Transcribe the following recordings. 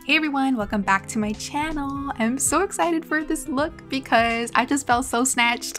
Hey everyone, welcome back to my channel. I'm so excited for this look because I just felt so snatched.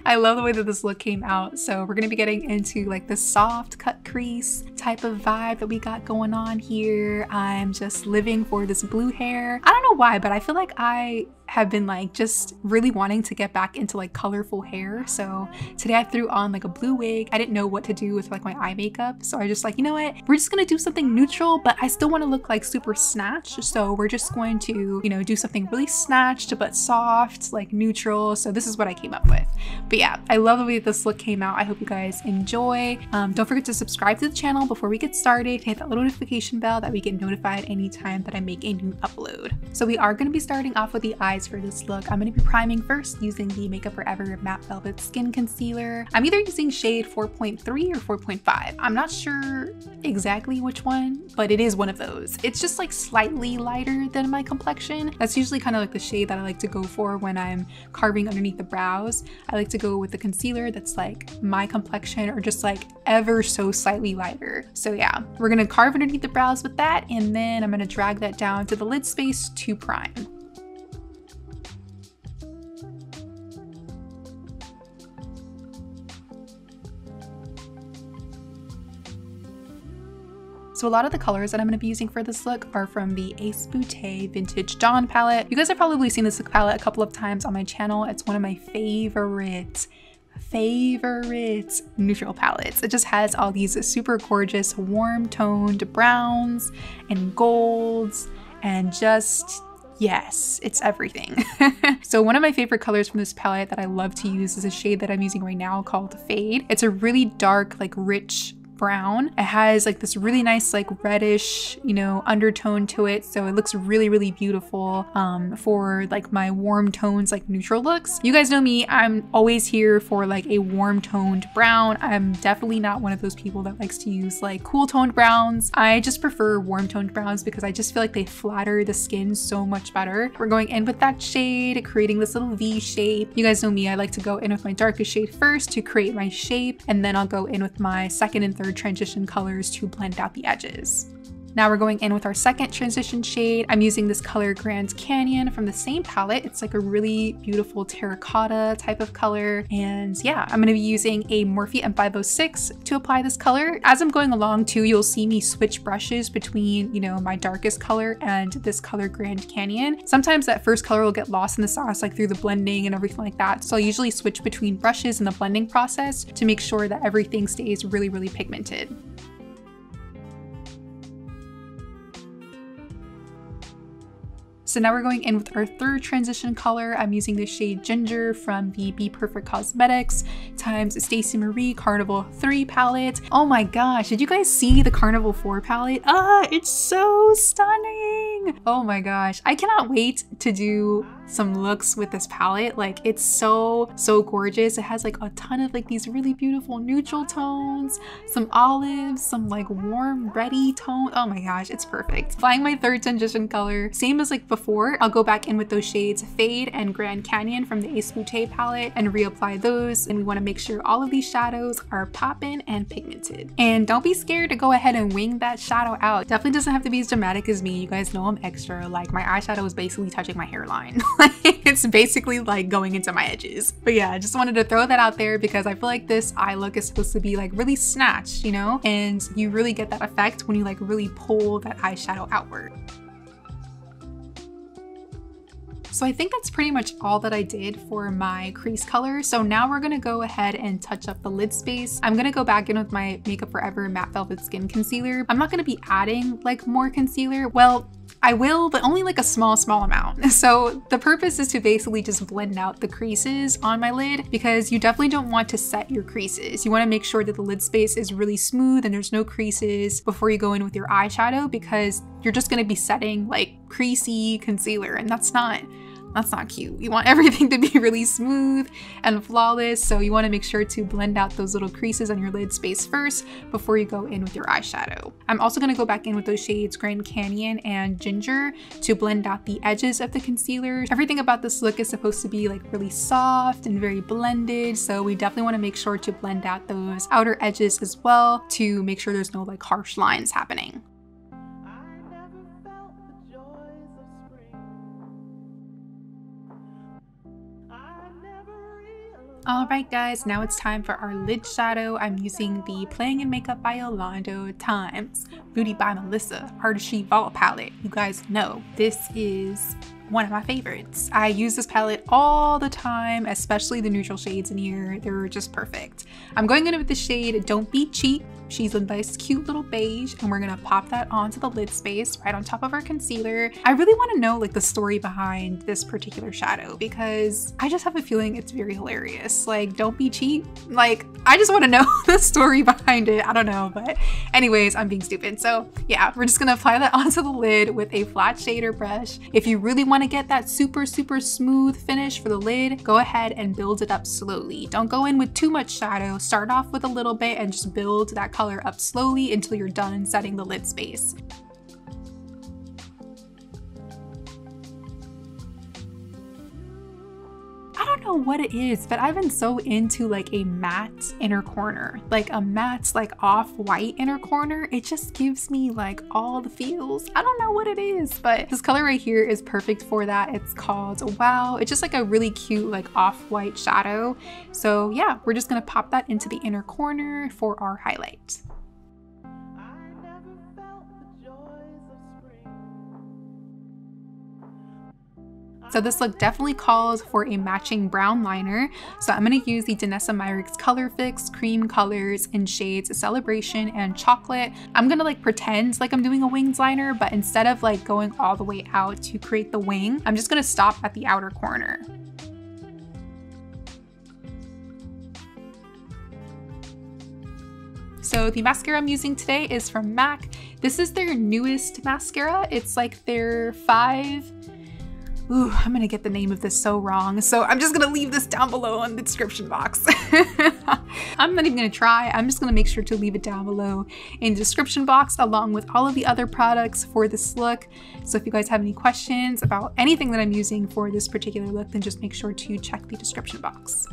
I love the way that this look came out. So we're gonna be getting into like the soft cut crease type of vibe that we got going on here. I'm just living for this blue hair. I don't know why, but I feel like I have been like just really wanting to get back into like colorful hair. So today I threw on like a blue wig. I didn't know what to do with like my eye makeup. So I just like, you know what? We're just gonna do something neutral, but I still want to look like super snatched. So we're just going to, you know, do something really snatched, but soft, like neutral. So this is what I came up with. But yeah, I love the way this look came out. I hope you guys enjoy. Don't forget to subscribe to the channel before we get started. Hit that little notification bell that we get notified anytime that I make a new upload. So we are going to be starting off with the eyes for this look. I'm going to be priming first using the Makeup Forever Matte Velvet Skin Concealer. I'm either using shade 4.3 or 4.5. I'm not sure exactly which one, but it is one of those. It's just like slightly lighter than my complexion. That's usually kind of like the shade that I like to go for when I'm carving underneath the brows. I like to go with the concealer that's like my complexion or just like ever so slightly lighter. So yeah, we're going to carve underneath the brows with that, and then I'm going to drag that down to the lid space to prime. So a lot of the colors that I'm going to be using for this look are from the inspo Vintage Dawn palette. You guys have probably seen this palette a couple of times on my channel. It's one of my favorite neutral palettes. It just has all these super gorgeous warm toned browns and golds and just, yes, it's everything. So one of my favorite colors from this palette that I love to use is a shade that I'm using right now called Fade. It's a really dark, like rich brown. It has like this really nice like reddish, you know, undertone to it, so it looks really beautiful for like my warm tones, like neutral looks. You guys know me, I'm always here for like a warm toned brown. I'm definitely not one of those people that likes to use like cool toned browns. I just prefer warm toned browns because I just feel like they flatter the skin so much better. We're going in with that shade, creating this little V shape. You guys know me, I like to go in with my darkest shade first to create my shape, and then I'll go in with my second and third transition colors to blend out the edges. Now we're going in with our second transition shade. I'm using this color Grand Canyon from the same palette. It's like a really beautiful terracotta type of color. And yeah, I'm gonna be using a Morphe M506 to apply this color. As I'm going along too, you'll see me switch brushes between, you know, my darkest color and this color Grand Canyon. Sometimes that first color will get lost in the sauce, like through the blending and everything like that. So I'll usually switch between brushes in the blending process to make sure that everything stays really pigmented. So now we're going in with our third transition color. I'm using the shade Ginger from the Be Perfect Cosmetics times Stacey Marie Carnival 3 palette. Oh my gosh, did you guys see the Carnival 4 palette? Ah, it's so stunning. Oh my gosh, I cannot wait to do some looks with this palette. Like, it's so gorgeous. It has like a ton of like these really beautiful neutral tones, some olives, some like warm reddy tone. Oh my gosh, it's perfect. Applying my third transition color, same as like before, I'll go back in with those shades Fade and Grand Canyon from the inspo palette and reapply those. And we want to make sure all of these shadows are popping and pigmented. And don't be scared to go ahead and wing that shadow out. Definitely doesn't have to be as dramatic as me. You guys know I'm extra. Like, my eyeshadow is basically touching my hairline. It's basically like going into my edges. But yeah, I just wanted to throw that out there because I feel like this eye look is supposed to be like really snatched, you know? And you really get that effect when you like really pull that eyeshadow outward. So I think that's pretty much all that I did for my crease color. So now we're gonna go ahead and touch up the lid space. I'm gonna go back in with my Makeup Forever Matte Velvet Skin Concealer. I'm not gonna be adding like more concealer. Well, I will, but only like a small amount. So the purpose is to basically just blend out the creases on my lid, because you definitely don't want to set your creases. You want to make sure that the lid space is really smooth and there's no creases before you go in with your eyeshadow, because you're just going to be setting like creasy concealer, and that's not cute. You want everything to be really smooth and flawless, so you want to make sure to blend out those little creases on your lid space first before you go in with your eyeshadow. I'm also going to go back in with those shades Grand Canyon and Ginger to blend out the edges of the concealer. Everything about this look is supposed to be like really soft and very blended, so we definitely want to make sure to blend out those outer edges as well to make sure there's no like harsh lines happening. Alright guys, now it's time for our lid shadow. I'm using the Playing in Makeup by Yolondo times Beauty by Melissa Artistry Vault palette. You guys know this is one of my favorites. I use this palette all the time, especially the neutral shades in here. They're just perfect. I'm going in with the shade Don't Be Cheap. She's a nice cute little beige, and we're gonna pop that onto the lid space right on top of our concealer. I really want to know like the story behind this particular shadow because I just have a feeling it's very hilarious. Like, don't be cheap. Like, I just want to know the story behind it. I don't know, but anyways, I'm being stupid. So yeah, we're just gonna apply that onto the lid with a flat shader brush. If you really want to get that super smooth finish for the lid, go ahead and build it up slowly. Don't go in with too much shadow. Start off with a little bit and just build that color up slowly until you're done setting the lid space. I don't know what it is, but I've been so into like a matte inner corner, like a matte like off-white inner corner. It just gives me like all the feels. I don't know what it is, but this color right here is perfect for that. It's called Wow. It's just like a really cute like off-white shadow. So yeah, we're just gonna pop that into the inner corner for our highlight. So this look definitely calls for a matching brown liner. So I'm going to use the Danessa Myricks Color Fix Cream Colors in shades Celebration and Chocolate. I'm going to like pretend like I'm doing a winged liner, but instead of like going all the way out to create the wing, I'm just going to stop at the outer corner. So the mascara I'm using today is from MAC. This is their newest mascara. It's like their Ooh, I'm gonna get the name of this so wrong. So I'm just gonna leave this down below in the description box. I'm not even gonna try. I'm just gonna make sure to leave it down below in the description box along with all of the other products for this look. So if you guys have any questions about anything that I'm using for this particular look, then just make sure to check the description box.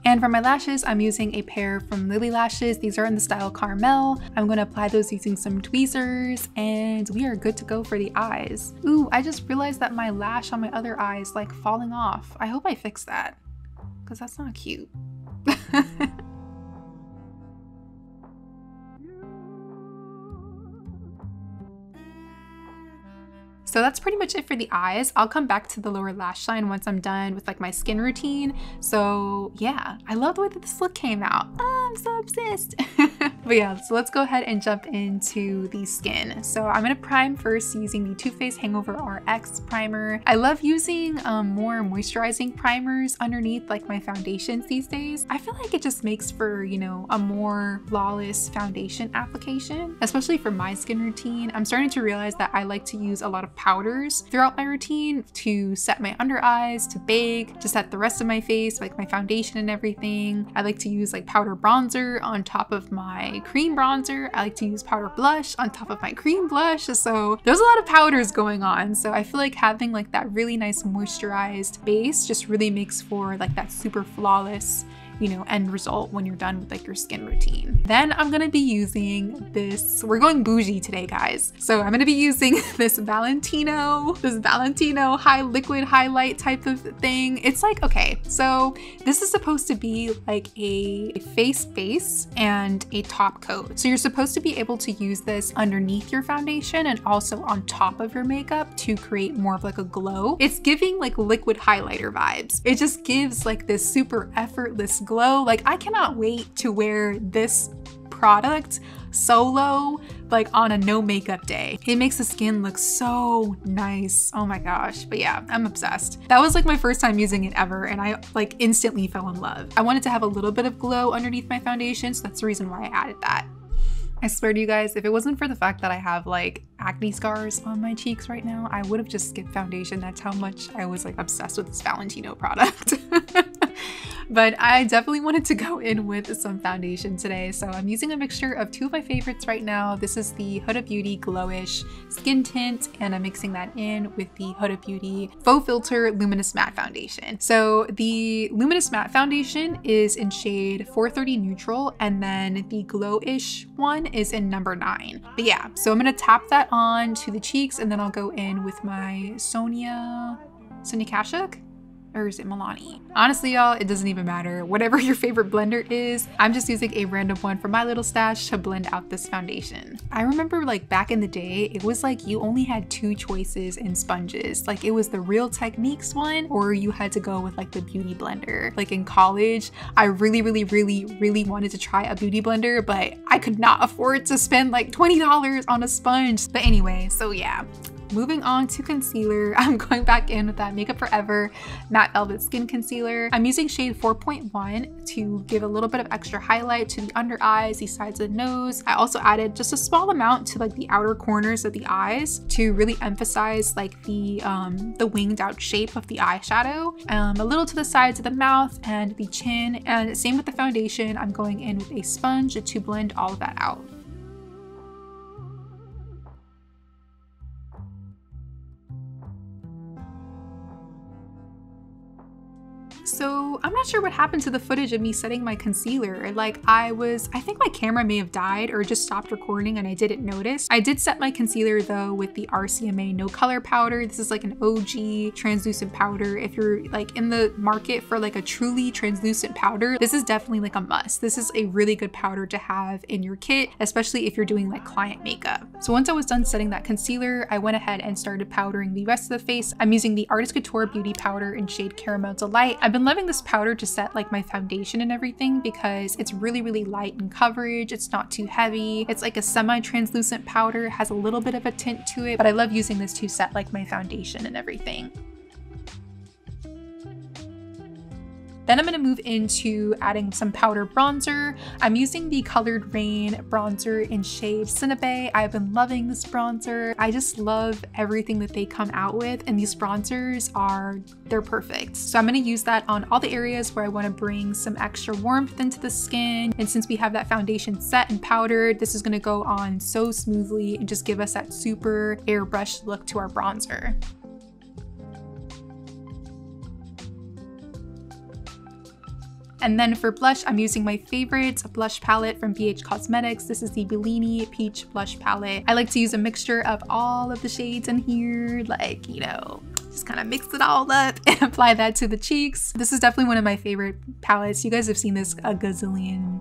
And for my lashes, I'm using a pair from Lily Lashes. These are in the style Caramel. I'm going to apply those using some tweezers, and we are good to go for the eyes. Ooh, I just realized that my lash on my other eye is like falling off. I hope I fix that, because that's not cute. So that's pretty much it for the eyes. I'll come back to the lower lash line once I'm done with like my skin routine. So yeah, I love the way that this look came out. I'm so obsessed. But yeah, so let's go ahead and jump into the skin. So I'm gonna prime first using the Too Faced Hangover RX primer. I love using more moisturizing primers underneath like my foundations these days. I feel like it just makes for, you know, a more flawless foundation application, especially for my skin routine. I'm starting to realize that I like to use a lot of powders throughout my routine to set my under eyes, to bake, to set the rest of my face, like my foundation and everything. I like to use like powder bronzer on top of my cream bronzer. I like to use powder blush on top of my cream blush. So there's a lot of powders going on. So I feel like having like that really nice moisturized base just really makes for like that super flawless, you know, end result when you're done with like your skin routine. Then I'm gonna be using this, we're going bougie today, guys. So I'm gonna be using this Valentino high liquid highlight type of thing. It's like, okay, so this is supposed to be like a face base and a top coat. So you're supposed to be able to use this underneath your foundation and also on top of your makeup to create more of like a glow. It's giving like liquid highlighter vibes. It just gives like this super effortless glow. Like, I cannot wait to wear this product solo, like on a no makeup day. It makes the skin look so nice. Oh my gosh. But yeah, I'm obsessed. That was like my first time using it ever, and I like instantly fell in love. I wanted to have a little bit of glow underneath my foundation, so that's the reason why I added that. I swear to you guys, if it wasn't for the fact that I have like acne scars on my cheeks right now, I would have just skipped foundation. That's how much I was like obsessed with this Valentino product. But I definitely wanted to go in with some foundation today. So I'm using a mixture of two of my favorites right now. This is the Huda Beauty Glowish Skin Tint, and I'm mixing that in with the Huda Beauty Faux Filter Luminous Matte Foundation. So the Luminous Matte Foundation is in shade 430 Neutral, and then the Glowish one is in number 9. But yeah, so I'm gonna tap that on to the cheeks, and then I'll go in with my Sonia Kashuk. or is it Milani? Honestly, y'all, it doesn't even matter. Whatever your favorite blender is, I'm just using a random one from my little stash to blend out this foundation. I remember like back in the day, it was like you only had 2 choices in sponges. Like it was the Real Techniques one, or you had to go with like the beauty blender. Like in college, I really wanted to try a beauty blender, but I could not afford to spend like $20 on a sponge. But anyway, so yeah. Moving on to concealer, I'm going back in with that Makeup Forever Matte Velvet Skin Concealer. I'm using shade 4.1 to give a little bit of extra highlight to the under eyes, the sides of the nose. I also added just a small amount to like the outer corners of the eyes to really emphasize like the winged out shape of the eyeshadow. A little to the sides of the mouth and the chin, and same with the foundation. I'm going in with a sponge to blend all of that out. So I'm not sure what happened to the footage of me setting my concealer. Like I think my camera may have died or just stopped recording and I didn't notice. I did set my concealer though with the RCMA No Color powder. This is like an OG translucent powder. If you're like in the market for like a truly translucent powder, this is definitely like a must. This is a really good powder to have in your kit, especially if you're doing like client makeup. So once I was done setting that concealer, I went ahead and started powdering the rest of the face. I'm using the Artist Couture Beauty Powder in shade Caramel Delight. I've been loving this powder to set like my foundation and everything because it's really light in coverage. It's not too heavy. It's like a semi-translucent powder, has a little bit of a tint to it, but I love using this to set like my foundation and everything. Then I'm gonna move into adding some powder bronzer. I'm using the Colored Rain bronzer in shade Cinnabe. I've been loving this bronzer. I just love everything that they come out with, and these bronzers they're perfect. So I'm gonna use that on all the areas where I wanna bring some extra warmth into the skin. And since we have that foundation set and powdered, this is gonna go on so smoothly and just give us that super airbrushed look to our bronzer. And then for blush, I'm using my favorite blush palette from BH Cosmetics. This is the Bellini Peach Blush Palette. I like to use a mixture of all of the shades in here, like, you know, just kind of mix it all up and apply that to the cheeks. This is definitely one of my favorite palettes. You guys have seen this a gazillion,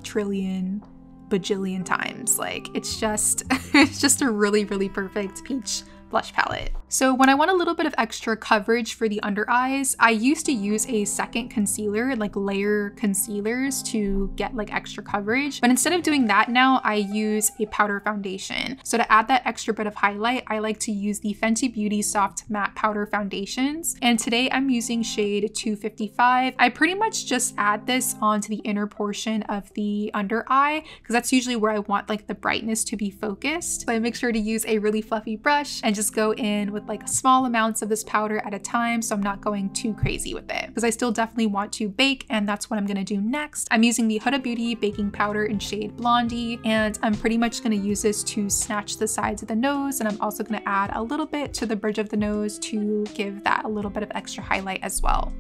trillion, bajillion times. Like, it's just, it's just a really perfect peach blush palette. So when I want a little bit of extra coverage for the under eyes, I used to use a second concealer, like layer concealers to get like extra coverage. But instead of doing that now, I use a powder foundation. So to add that extra bit of highlight, I like to use the Fenty Beauty Soft Matte Powder Foundations. And today I'm using shade 255. I pretty much just add this onto the inner portion of the under eye because that's usually where I want like the brightness to be focused. So I make sure to use a really fluffy brush and just go in with like small amounts of this powder at a time, so I'm not going too crazy with it because I still definitely want to bake, and that's what I'm gonna do next. I'm using the Huda Beauty baking powder in shade Blondie, and I'm pretty much gonna use this to snatch the sides of the nose, and I'm also gonna add a little bit to the bridge of the nose to give that a little bit of extra highlight as well.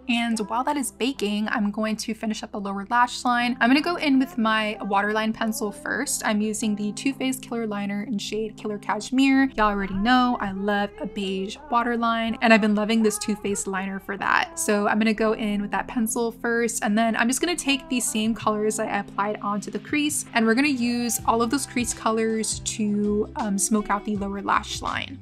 And while that is baking, I'm going to finish up the lower lash line. I'm gonna go in with my waterline pencil first. I'm using the Too Faced Killer Liner in shade Killer Cashmere. Y'all already know I love a beige waterline, and I've been loving this Too Faced liner for that. So I'm gonna go in with that pencil first, and then I'm just gonna take these same colors that I applied onto the crease, and we're gonna use all of those crease colors to smoke out the lower lash line.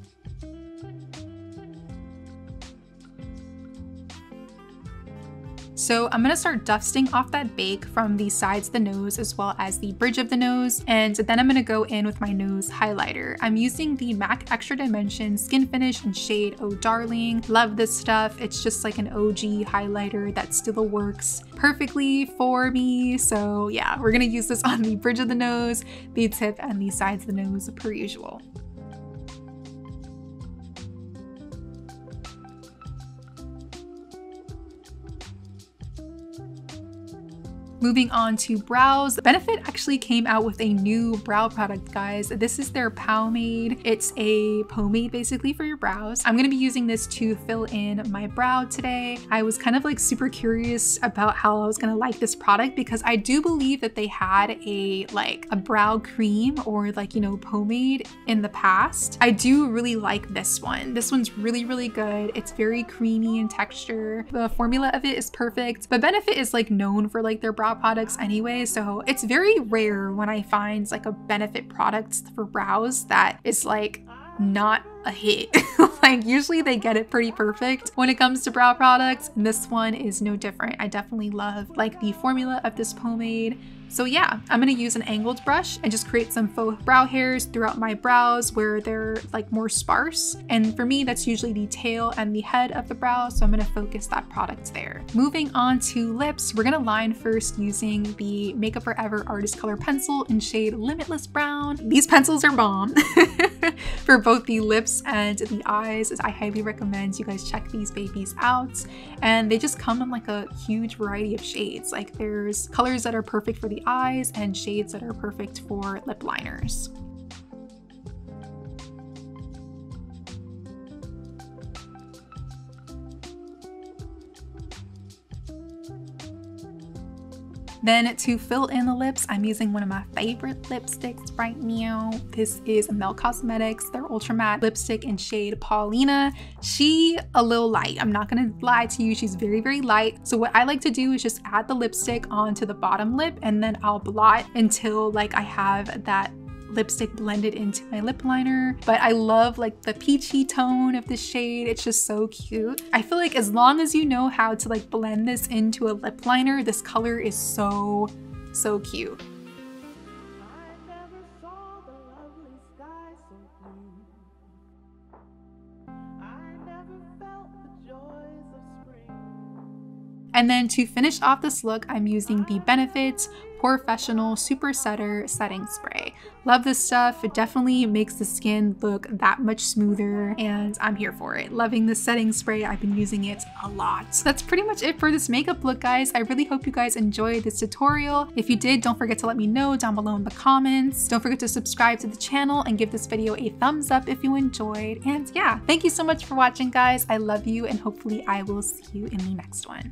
So I'm gonna start dusting off that bake from the sides of the nose as well as the bridge of the nose, and then I'm gonna go in with my nose highlighter. I'm using the MAC Extra Dimension Skin Finish in shade Oh Darling. Love this stuff. It's just like an OG highlighter that still works perfectly for me. So yeah, we're gonna use this on the bridge of the nose, the tip, and the sides of the nose per usual. Moving on to brows, Benefit actually came out with a new brow product, guys. This is their pomade. It's a pomade basically for your brows. I'm gonna be using this to fill in my brow today. I was kind of like super curious about how I was gonna like this product because I do believe that they had a brow cream or like, you know, pomade in the past. I do really like this one. This one's really, really good. It's very creamy in texture. The formula of it is perfect, but Benefit is like known for like their brow products anyway, so it's very rare when I find like a Benefit product for brows that is like not a hit. Like usually they get it pretty perfect when it comes to brow products, and this one is no different. I definitely love like the formula of this pomade. So yeah, I'm gonna use an angled brush and just create some faux brow hairs throughout my brows where they're like more sparse. And for me, that's usually the tail and the head of the brow, so I'm gonna focus that product there. Moving on to lips, we're gonna line first using the Makeup Forever Artist Color Pencil in shade Limitless Brown. These pencils are bomb for both the lips and the eyes. I highly recommend you guys check these babies out. And they just come in like a huge variety of shades. Like there's colors that are perfect for the eyes and shades that are perfect for lip liners. Then to fill in the lips, I'm using one of my favorite lipsticks right now. This is Mel Cosmetics, their Ultra Matte lipstick in shade Paulina. She a little light, I'm not gonna lie to you, she's very, very light. So what I like to do is just add the lipstick onto the bottom lip and then I'll blot until like I have that lipstick blended into my lip liner. But I love like the peachy tone of this shade. It's just so cute. I feel like as long as you know how to like blend this into a lip liner, this color is so cute. And then to finish off this look, I'm using the Benefit Professional Super Setter Setting Spray. Love this stuff. It definitely makes the skin look that much smoother and I'm here for it. Loving the setting spray. I've been using it a lot. That's pretty much it for this makeup look, guys. I really hope you guys enjoyed this tutorial. If you did, don't forget to let me know down below in the comments. Don't forget to subscribe to the channel and give this video a thumbs up if you enjoyed. And yeah, thank you so much for watching, guys. I love you and hopefully I will see you in the next one.